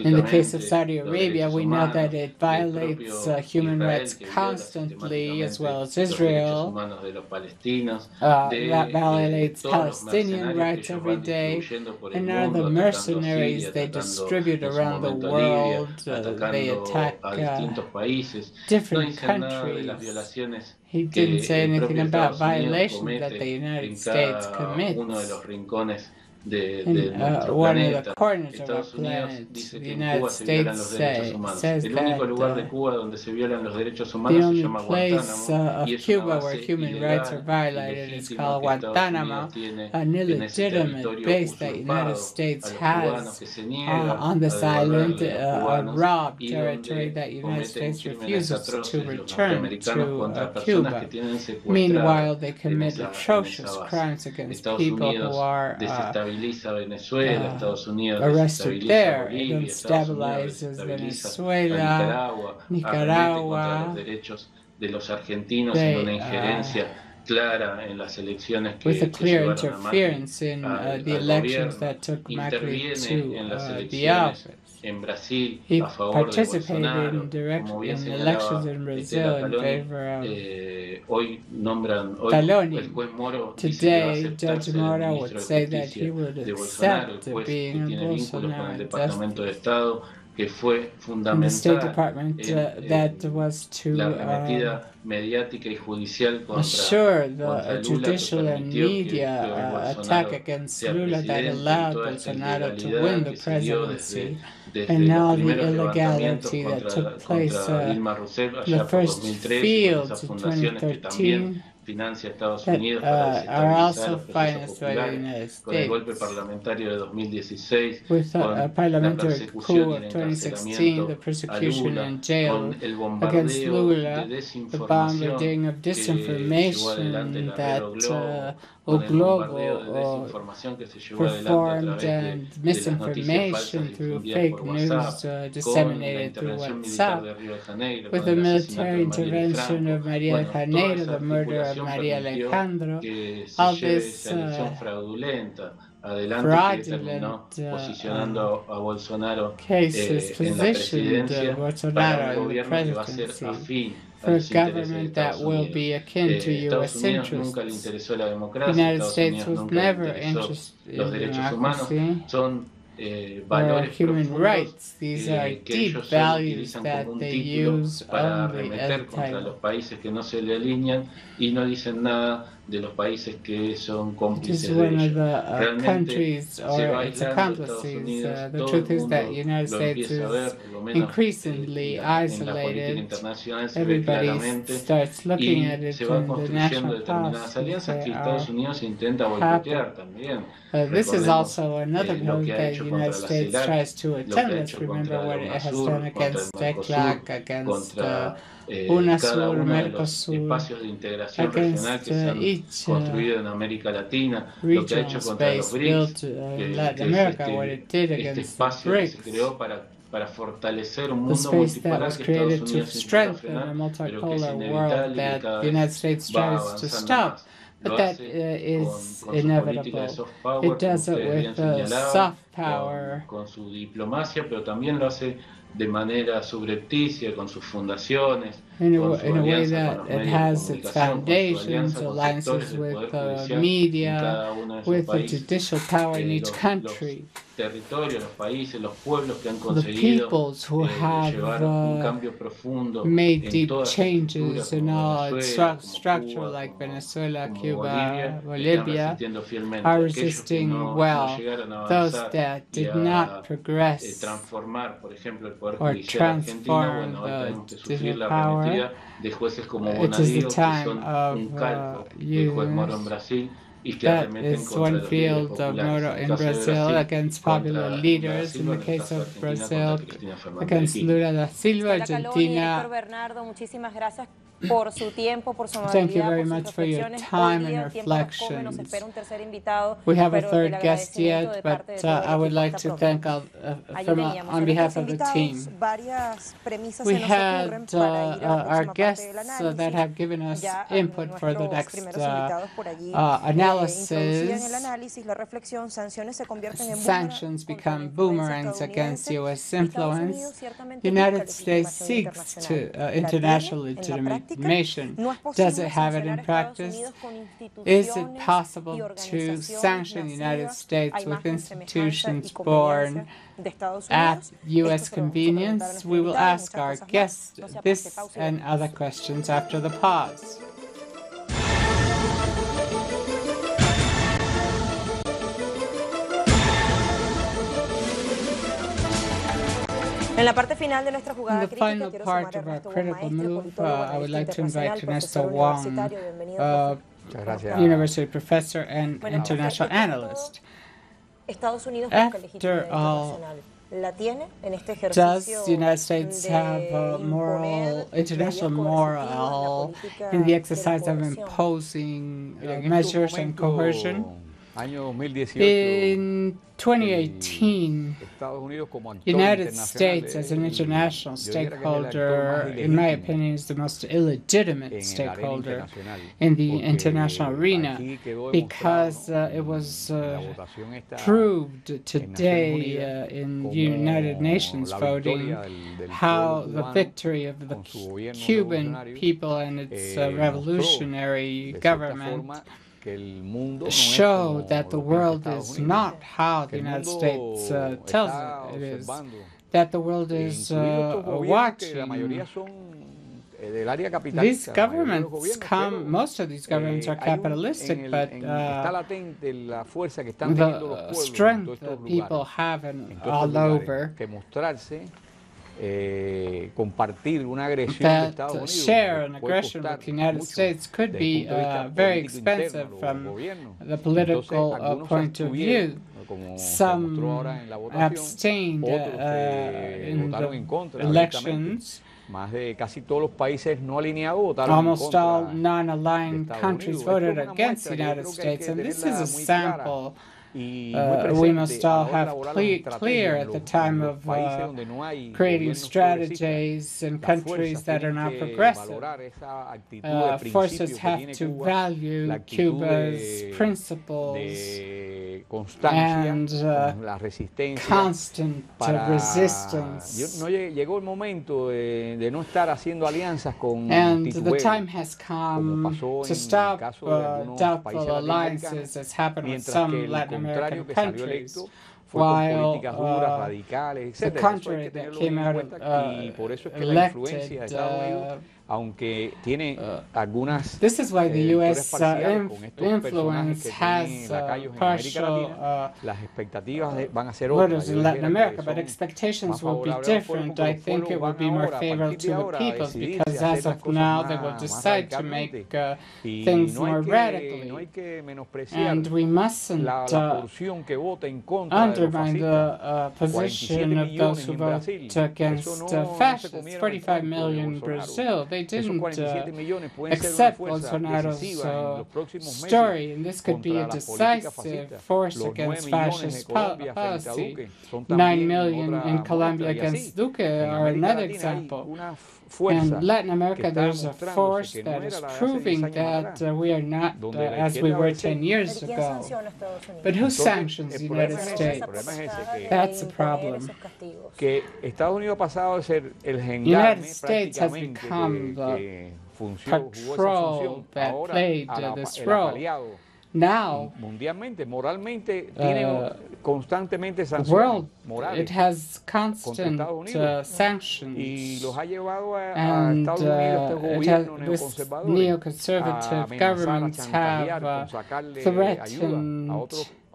In the case of sistemáticamente Saudi los Arabia, derechos we know that humanos, it y el violates propio human Israel, rights que viola constantly, as well sistemáticamente as los derechos Israel. humanos de los palestinos, That violates todos los Palestinian mercenarios que rights ellos every van day, distribuyendo por el and are the mundo, atacando a mercenaries Siria, they atacando distribute en su around the momento a Libia, world. They atacando attack a distintos países. No different dicen nada de las countries. violaciones He didn't que say el anything propio about Estados Unidos violations that the comete United en States cada uno de los commits rincones de in nuestro one of the planeta. corners of our Estados Unidos planet. dice The que en United Cuba se violan States los derechos humanos. says El único that lugar de Cuba donde se violan los derechos the humanos se only llama place Guantánamo, y of es una Cuba where base human rights are ilegal, violated is ilegítima, called que Estados Guantanamo, Unidos tiene an en ese illegitimate territorio base that United usurpado States a los cubanos, has que se niega on a this island, devolverle a los a cubanos, robbed y territory donde that United cometen States crímenes refuses to atroces los return norteamericanos to contra personas que Cuba. tienen secuestradas Meanwhile, they en commit esa atrocious base. crimes against Estados people who Unidos are desestabiliza Venezuela, Estados Unidos arrested desestabiliza there. It Bolivia, Estados Unidos destabilizes desestabiliza a Venezuela, arremete contra los Nicaragua. derechos de los argentinos en They, una injerencia clara en las elecciones with a que clear llevaron a Macri interference in the al elections gobierno, that took Macri interviene en las to the elecciones office. en Brasil He a favor de participated Bolsonaro, in como bien elections señalaba in Brazil Estela in Caloni. favor of Hoy Caloni. el juez Moro dice que va a Today, aceptar Judge ser el Mora ministro would de say that Justicia he would de Bolsonaro, el accept juez que being a tiene vínculos con el Bolsonaro Departamento de justice Estado, que fue in the State fundamental Department en that was to la arremetida mediática y judicial assure contra the Lula, que judicial and permitió que media hoy attack Bolsonaro against sea Lula that presidente, y allowed toda esta Bolsonaro to ilegalidad win the que se dio presidency. desde And los now the primeros levantamientos illegality that took place contra Dilma Rousseff the allá por first 2013, con fields esas in fundaciones que también 2013 financia Estados that Unidos para are desestabilizar also los procesos financed by the populares, United con el golpe States. parlamentario de 2016, With con a la parliamentary persecución coup y of el 2016, the encarcelamiento a persecution Lula, and jail con el against bombardeo de Lula, the desinformación bombarding of que llevó adelante disinformation la that Red Globo, O con el bombardeo de Globo desinformación que se llevó adelante a performed través and de las noticias falsas misinformation through difundidas fake por news WhatsApp, con la disseminated through intervención militar WhatsApp, de Río de Janeiro, with con the el asesinato military de María de intervention Franco. of Maria de Bueno, toda Janeiro, esa the murder of articulación Maria permitió Alejandro, que se all lleve this esa elección fraudulenta adelante, que terminó fraudulent posicionando a Bolsonaro cases en la positioned presidencia, para un Bolsonaro in the gobierno que va a ser presidency afín a for a los intereses de government that Estados will Unidos. be akin to Estados U.S. Unidos nunca le interests. interesó la The democracia, United Estados States Unidos was nunca le never interesó interested los in derechos humanos, democracy son or valores human profundos rights. These are que deep ellos solo values utilizan that como un they título use para only as a arremeter contra title. los países que no se le alinean, y no dicen nada de los países que son It cómplices is de one of ellos. the Realmente countries se or va its aislando Estados accomplices. Unidos, The todo truth el is that mundo United lo States empieza a ver, is por lo menos increasingly en la política isolated. internacional se ve Everybody claramente, starts looking at y it se van in the construyendo national determinadas policy. alianzas que They Estados are Unidos intenta happen. boicotear también. This is Recordemos also another lo point que ha that the hecho United contra la States CELAC, tries to lo que attend. ha Let's hecho remember contra la what it has UNASUR, done contra el against Mercosur, TECLAC, against contra cada UNASUR, uno de los Mercosur, espacios de integración regional against que se han each construido en América Latina, lo que ha regional hecho contra los space BRICS, built in que Latin es America, what it did este against the espacio que se BRICS. creó para para fortalecer un the mundo space that multipolar was que Estados created to Unidos intenta strengthen a frenar, pero que es multipolar world inevitable y que that cada the United vez States va tries to avanzando stop, más. but Lo that hace is con su política de inevitable. soft power, It como does it ustedes bien with señalaban, soft power. con su diplomacia, pero también lo hace de manera subrepticia, con sus fundaciones, con su In a way alianza con that los it medios de has its comunicación, con su foundations, alianza con sectores alliances del with Poder Judicial en media, cada uno de esos with the países. judicial power in each Los country. territorios, los países, los pueblos que han The conseguido peoples who have llevar un cambio profundo made en deep todas las estructuras, changes in como all its Venezuela, como structure, Cuba, like como Venezuela, como Cuba, están Bolivia, resistiendo fielmente. are Aquellos que resisting no well. llegaron a Those avanzar that y did a not progress transformar, por ejemplo, el Poder or Judicial argentino, transform bueno, hoy the tenemos que sufrir judicial la power, arremetida de jueces como it is the Bonadío, que time son of un calco del juez Moro en use. Brasil, y que That arremeten is contra one los líderes field of populares. Moro En el in caso de Brazil Brasil, against popular contra Lula da leaders. In Silva, the en el case caso de of Argentina, Brazil, contra Cristina Fernández de against Kirchner. Lula da Silva, Estela Caloni, Héctor Argentina. Bernardo, muchísimas gracias por su tiempo, por su Thank you amabilidad, very por sus much for your reflexiones. time Hoy día and el tiempo nos come, nos reflections. espera un tercer invitado, We have a pero el third guest agradecimiento de yet, parte de but todo el I would equipo. like Hasta to pronto. thank Allí teníamos on a behalf nuestros of the team. invitados, varias premisas We se nos ocurren had para ir a la our próxima parte guests del that análisis. have given us Ya input for the nuestros next primeros invitados por allí introducían el analysis. análisis, la reflexión, sanciones se convierten en Sanctions become boomerangs against U.S. influence. The United States seeks to international legitimation. Does it have it in practice? Is it possible to sanction the United States with institutions born at U.S. convenience? We will ask our guests this and other questions after the pause. En la parte final de nuestra In jugada the crítica, final quiero part sumar a of our Ernesto critical Maestre, move, politólogo, I would like analista to invite internacional, Ernesto profesor Wong, universitario. Bienvenido, university professor and Bueno, international profe, analyst. Estados Unidos busca legitimidad After all, internacional. ¿La tiene en este does ejercicio the United States de have a moral, imponer international medidas coercitivas, la moral política in the de la exercise of coerción? imposing Mira, en estos measures and coercion? momentos, año 2018, In 2018, Estados Unidos como actor United internacional, States as an international yo diría que es el actor stakeholder, más in my ilegítimo opinion, is the most illegitimate en el arena stakeholder internacional, in the porque international arena aquí quedó because demostrado it was en la votación esta proved en Naciones today Unidas in como United Nations la voting victoria del how pueblo the cubano victory of the con su gobierno Cuban revolucionario, people and its revolutionary de cierta government forma, que el mundo no es show como that the lo pinta world Estados is Unidos, not how que the el United mundo States tells está it is, observando, that the world is incluidos estos gobiernos que la watching. mayoría son del área These capitalista, la mayoría de los governments gobiernos, come, pero most of these governments are capitalistic, but está latente la fuerza que están teniendo los the pueblos en strength todos that estos people lugares, have all lugares, over, que mostrarse, compartir una agresión de Estados that Unidos share an puede aggression costar with the United mucho States could desde el be punto de vista very político interno expensive a los from gobiernos. the political Entonces, algunos se point of abstuvieron, view. como se Some demostró ahora en la votación, abstained otros in votaron en the contra abiertamente. elections. Más de casi todos los países no alineados votaron Almost en contra all de non-aligned Estados countries Unidos. Esto voted es una against the muestra que yo United creo que hay States, que and this is tenerla a muy clara sample y muy we presente must a la all hora de have elaborar las clear estrategias at the en time los of países donde no hay creating gobiernos progresistas. strategies in Las countries fuerzas that are tienen not que progressive. valorar esa actitud de principio Forces que have tiene to Cuba, la value actitud Cuba's principles de constancia, and la resistencia constant para resistance. llegó el momento de no estar haciendo alianzas con And the titubeos, time has como come pasó to en el stop caso de algunos doubtful países latinoamericanos, alliances as happened with mientras some que el Latin contrario American que salió countries, electo fue con while políticas duras, radicales, the etc. Eso hay country que that tenerlo came bien en out cuenta of y por eso es que la influencia de elected Estados Unidos, aunque tiene algunas this is why the victorias U.S. parciales con estos personajes influence que has tienen lacayos en América partial Latina, las expectativas van a ser otras. voters Yo in Latin dijera America, que but son expectations más will be favorables a los pueblos different. porque I los think it pueblos will van be more ahora, a favorable partir to de the ahora, a peoples decidirse because a as hacer las of cosas now they will más decide to make radicalmente. Y things no more hay radically. que menospreciar And we mustn't la porción que vota en contra de los undermine fascistas. the position of those who vote against Eso no se fascists. comieron el 45 cuento de million in Bolsonaro. Brazil. They they didn't 47 millones pueden ser una accept fuerza Bolsonaro's decisiva en los próximos meses story, and this could be a contra la política decisive fascista. force Los 9 against millones de fascist Colombia frente a policy. Duque son 9 también million otra in Colombia muestra, y against así, Duque en are América another Latina hay example. una fuerza In Latin que America, está there's a demostrándose force que no that era is la de hace 10 proving años that atrás, we are not donde la as we izquierda were vencía. 10 years ¿Quién ago. sanciona a Estados Unidos? But who Entonces, sanctions the el problema United es ese, States? el problema es ese, That's the problem. que Estados Unidos ha pasado de ser el The gendarme United States has prácticamente become the que jugó esa patrol función, that ahora played el this role. aliado Now, mundialmente, moralmente, tiene constantemente the sanciones world, morales it has contra constant Estados Unidos sanctions. y los ha llevado a And Estados Unidos, este gobierno this neoconservador, a neoconservative amenazar, a governments chantajear have con sacarle threatened ayuda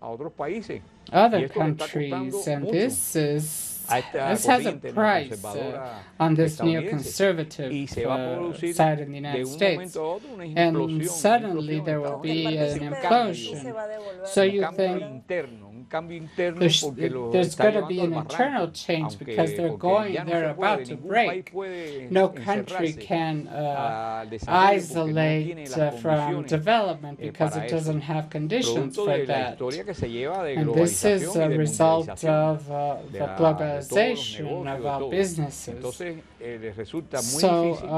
a otros países. Y other esto le está costando countries, and mucho this has a corriente price neoconservadora on this estadounidense. neoconservative Y se va a producir side in the de United un States. momento a otro una And implosión, suddenly en there will Estados be Unidos. an Un implosion. So un you cambio think interno, un cambio interno porque lo there's está going to be llevando an al internal barranco, change because porque ya no they're se about puede, to ningún país break. puede No country encerrarse can al desarrollo porque no isolate tiene las from condiciones development because para it eso. doesn't have conditions Producto for de la that. historia que se lleva de And this is globalización y a de result mundialización of de the todos los globalization negocios, of de our todo. businesses. Entonces les resulta muy So, difícil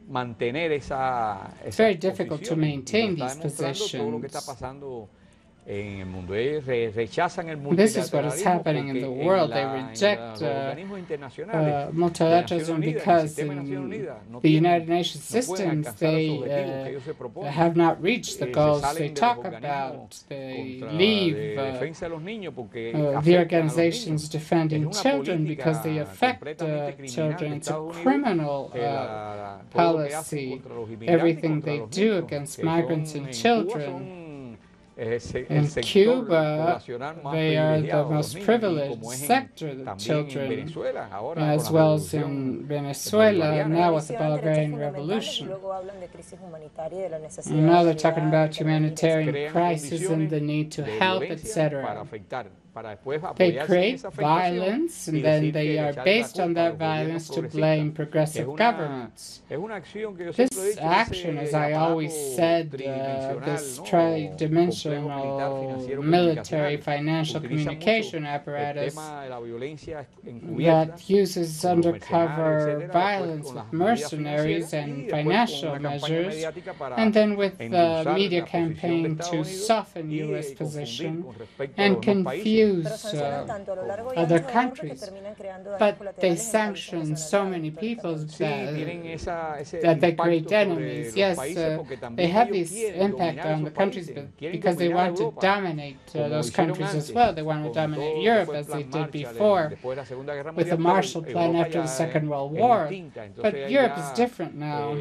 mantener it's very difficult to maintain está these demostrando todo lo que está positions. pasando en el mundo. Ellos rechazan el This is what is multilateralismo happening in porque the world. They en reject los organismos internacionales de multilateralism Naciones Unidas, el because sistema de Naciones in Unidas no the tienen, United Nations no pueden systems alcanzar los they objetivos que ellos se proponen. have not reached the Se goals salen they de los talk organismos about. They contra leave de defensa de los niños porque the afectan a los organizations niños. defending Es una children because they política affect completamente criminal children. de It's a Estados Unidos, criminal todo lo que hacen policy. contra los inmigrantes, Everything contra they los do niños, against que migrants son, and en Cuba children. son el In sector Cuba, poblacional más they are the privilegiado, los most niños, y privileged como es sector, the también en children, Venezuela, ahora as con la well as revolución in Venezuela, bolivariana. now with the Bolivarian Revolution. Luego hablan de crisis humanitaria y de la necesidad And now de they're talking ayudar, about humanitarian crean crisis and the need to de help, violencia para etc. afectar, para después They apoyarse en create esa afectación violence, y and then decir they que are echarle la based on culpa a that los gobiernos violence to progresistas. blame progressive governments. Es una acción que yo siempre he This dicho, action, as ese I always aparato said, tridimensional, this ¿no? complejo militar, tridimensional financiero, military comunicacional, financial utiliza communication mucho el apparatus tema de la violencia encubierta, that uses con los undercover mercenarios, etcétera, violence después con with las medidas mercenaries financieras y and después con financial una campaña measures, mediática para and then with the endulzar media la posición de campaign Estados to Unidos soften y U.S. confundir position con respecto a and los demás países. confuse Pero sancionan tanto a lo largo y other ancho de Jorge que countries. terminan creando daños But they colaterales en países sanction que son so aliados many people Sí, tienen ese that they impacto create sobre enemies. los Yes, países porque they también have ellos this quieren impact dominar on the esos countries países, but quieren because they dominar want to Europa, dominate como those hicieron countries as antes, well. They want to con dominate todo lo que Europe fue el as they Plan did Marshall before después de la Segunda Guerra with the Mundial, Marshall pero Plan Europa after the ya Second World es War. distinta, entonces But ahí Europe ya, is different now.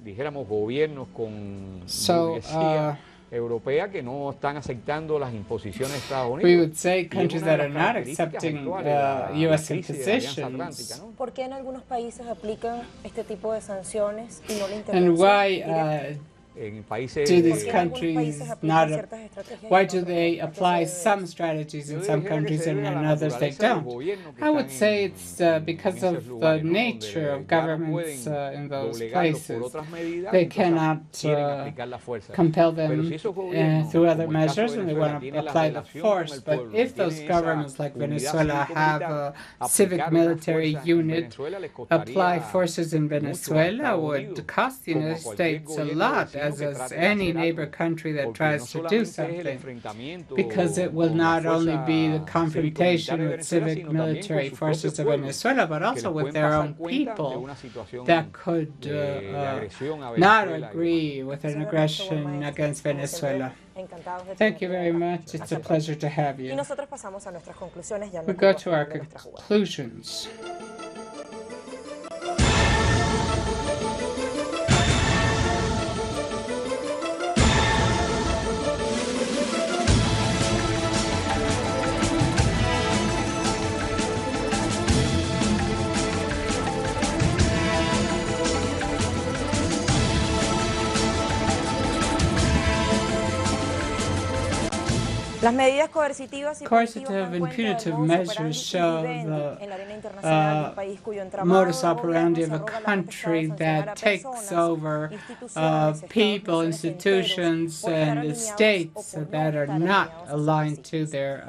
dijéramos gobiernos con So, burguesía europea que no están aceptando las imposiciones de Estados Unidos. we would say Y es countries una de that are las not características accepting actuales de la U.S. crisis de la Alianza impositions. Atlántica, ¿no? ¿Por qué en algunos países aplican este tipo de sanciones y no la And intervención why directa? En países do ¿Por these qué en algunos countries países aplican not? ciertas estrategias y Why en do otros they no? ¿A qué apply se debe some eso? strategies in Yo some dijera que countries se and debe a in la others they naturaleza de los don't? gobiernos que I would están say it's en because esos of the lugares, ¿no? nature Donde of ya no governments pueden in those doblegarlos por places. otras medidas, They entonces cannot quieren aplicar la fuerza. compel Pero them si esos gobiernos, through other como el caso de measures and they Venezuela, want to tienen la apply the relación con force. el But pueblo, if those tienen esa governments like unidad Venezuela have cívico-militar, a civic aplicar una military fuerza en unit, Venezuela les costaría apply forces in mucho a Venezuela Estados would Unidos, cost the como a United cualquier States a gobierno lot, vecino as que is trate de any hacer neighbor algo, country that porque no tries to do solamente es el something. enfrentamiento Because it will con la not only be the fuerza confrontation cívico-militar de with Venezuela, civic sino también military con sus forces propios of pueblos, Venezuela, but que also les with pueden their pasar own cuenta de people una situación that could de agresión a not Venezuela. agree with an aggression against Venezuela. Encantados de Thank you tenerlo very acá. much. It's Hasta a pronto. pleasure to have Y you. nosotros pasamos a nuestras conclusiones ya no We go tengo to our de nuestra jugada. conclusions. Las medidas coercitivas y Coercive and punitive measures show the modus operandi of a country that takes over people, institutions, and states that are not aligned to their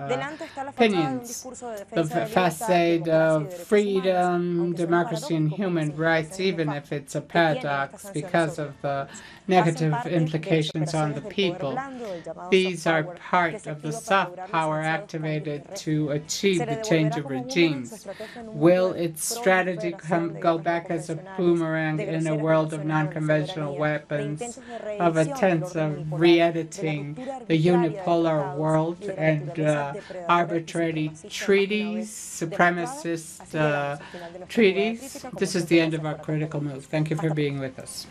opinions. The facade of freedom, democracy, and human rights, even if it's a paradox because of the negative implications on the people. These are part of the soft power activated to achieve the change of regimes. Will its strategy go back as a boomerang in a world of non-conventional weapons, of attempts of re-editing the unipolar world and arbitrary treaties, supremacist treaties? This is the end of our critical move. Thank you for being with us.